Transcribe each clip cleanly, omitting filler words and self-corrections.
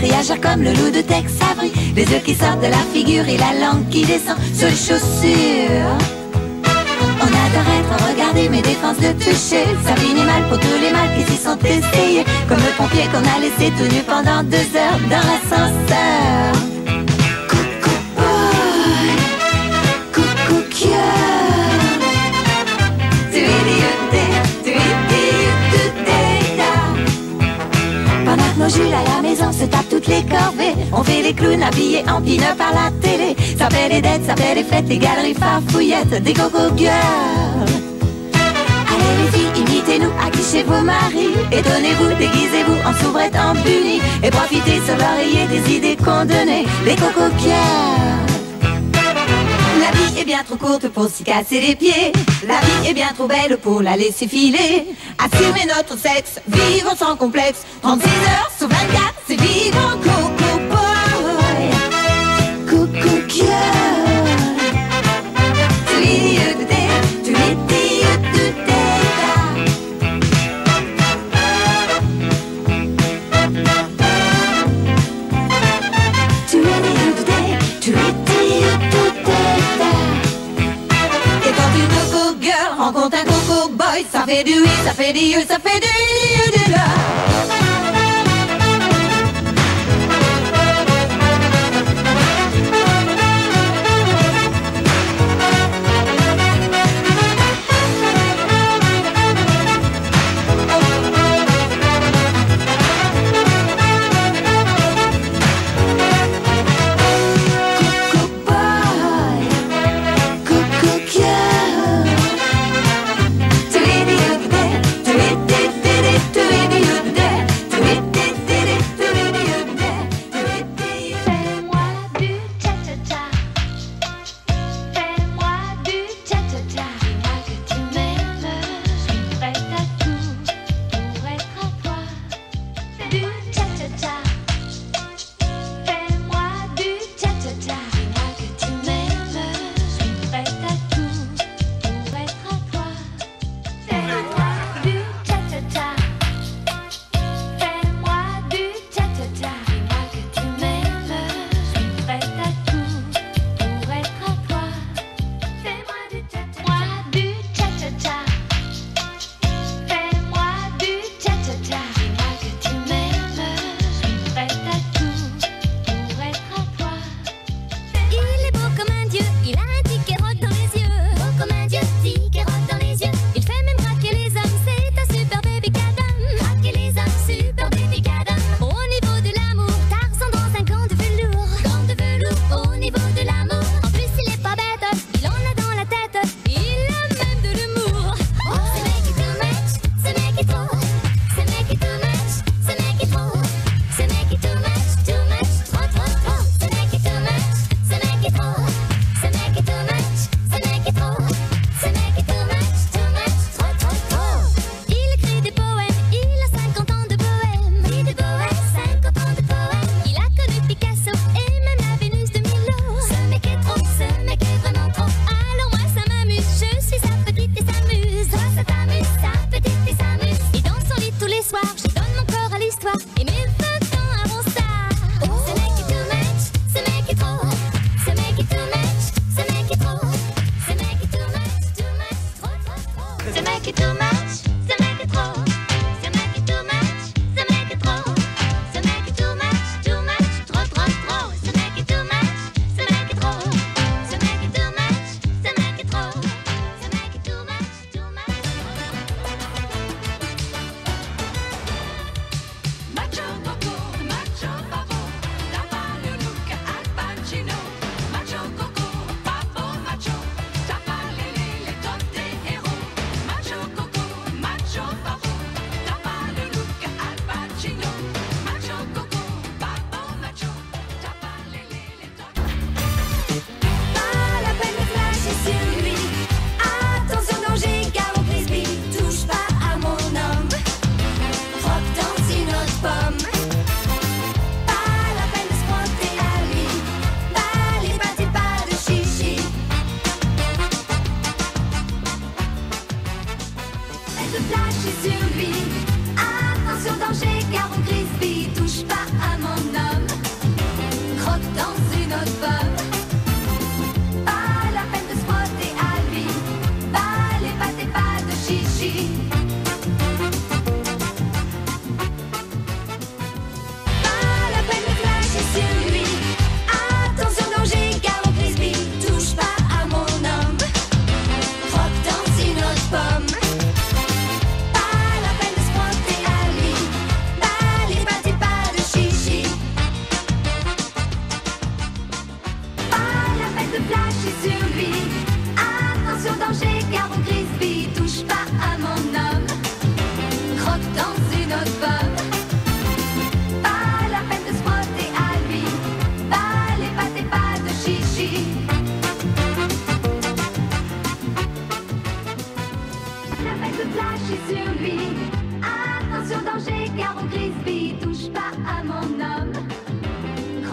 crie agir comme le loup de Tex Avery. Les yeux qui sortent de la figure et la langue qui descend sur les chaussures. On adorait trop regarder mes défenses de toucher. Ça finit mal pour tous les mâles qui s'y sont essayés. Comme le pompier qu'on a laissé tout nu pendant 2 heures dans l'ascenseur. Coucou boy, coucou cœur. Tu es pendant que nos Jules à la maison se tapent toutes les corvées. On fait les clowns habillés en pin-up par la télé. Ça fait les dettes, ça fait les fêtes, les galeries farfouillettes, des coco girls. Allez les filles, imitez-nous, accouchez vos maris. Étonnez-vous, déguisez-vous en soubrette en bunny. Et profitez sur l'oreiller des idées qu'on donnait, les coco girls. La vie est bien trop courte pour s'y casser les pieds. La vie est bien trop belle pour la laisser filer. Assumer notre sexe, vivre sans complexe. 36 heures sur 24, c'est vivre coco boy. Coco girl. Tu es de terre, tu es de tu es de terre, tu es rencontre un coco boy, ça fait du oui, ça fait du you, ça fait du la.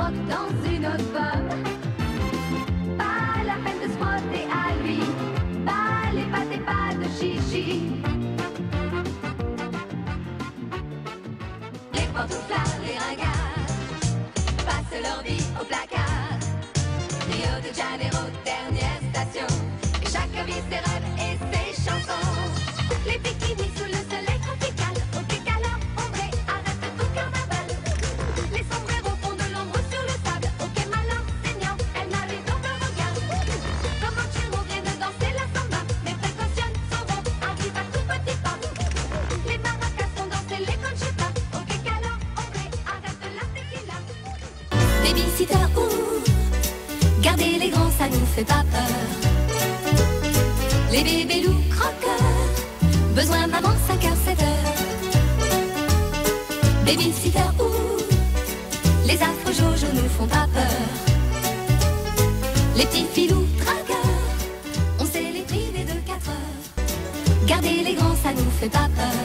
croque dans une autre pomme. Pas la peine de se frotter à lui. Pas les pâtes et pas de chichi. Les pantouflards, les ringards passent leur vie au placard. Rio de Janeiro, dernière station. Et chacun vit ses rêves et ses chansons. Les bikinis sous le soleil tropical. Au Kékala, ombré, arrête tout carnaval. Les sombreros font de l'ombre sur le sable. Ok, malin, saignant, elle navigue dans le regard. Comme un chiro vient de danser la samba. Mes précautions seront arrivent à tout petit pas. Les maracas font danser les conchitas. Au Kékala, ombré, arrête de la tequila. Babysitter, ouh, garder les grands, ça nous fait pas peur. Les bébés loups croqueurs, besoin maman 5h, 7h. Babysitter, ouh, les affreux Jojo nous font pas peur. Les petits filous dragueurs, on sait les priver de 4 heures. Garder les grands, ça nous fait pas peur.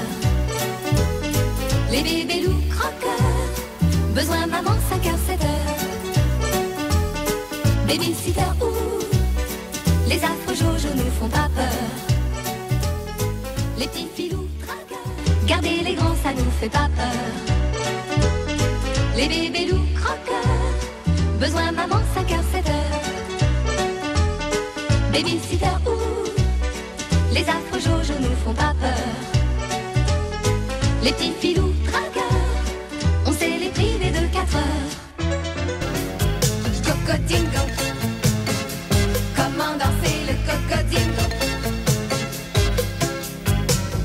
Les bébés loups croqueurs, besoin maman 5h, 7h. Babysitter, ouh, les affreux Jojo nous font pas peur. Les petits filous dragueurs, garder les grands, ça nous fait pas peur. Les bébés loups croqueurs, besoin maman 5h, 7h. Babysitter, ouh, les affreux Jojo nous font pas peur. Les petits filous dragueurs, on sait les priver de 4 heures. Cocodingo, comment danser le cocodingo?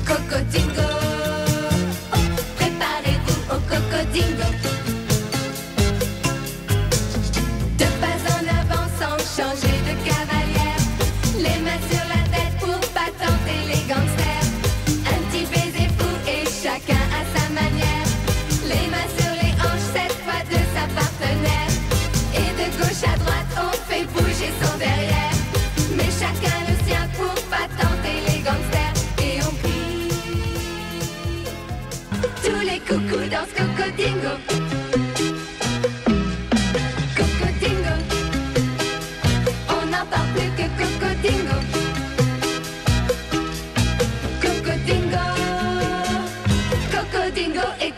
Cocodingo, oh, préparez-vous au cocodingo. Deux pas en avant sans changer de cavalière. Les mains sur la tête pour pas tenter les gangsters. Un petit baiser fou et chacun à sa manière. Les mains sur les hanches, cette fois de sa partenaire. Et de gauche à droite, on fait bouger son derrière. Mais chacun le sien pour pas tenter les gangsters. Et on crie. Tous les coucous dansent cocodingo. Cocodingo. On n'en parle plus que cocodingo. Cocodingo. Cocodingo et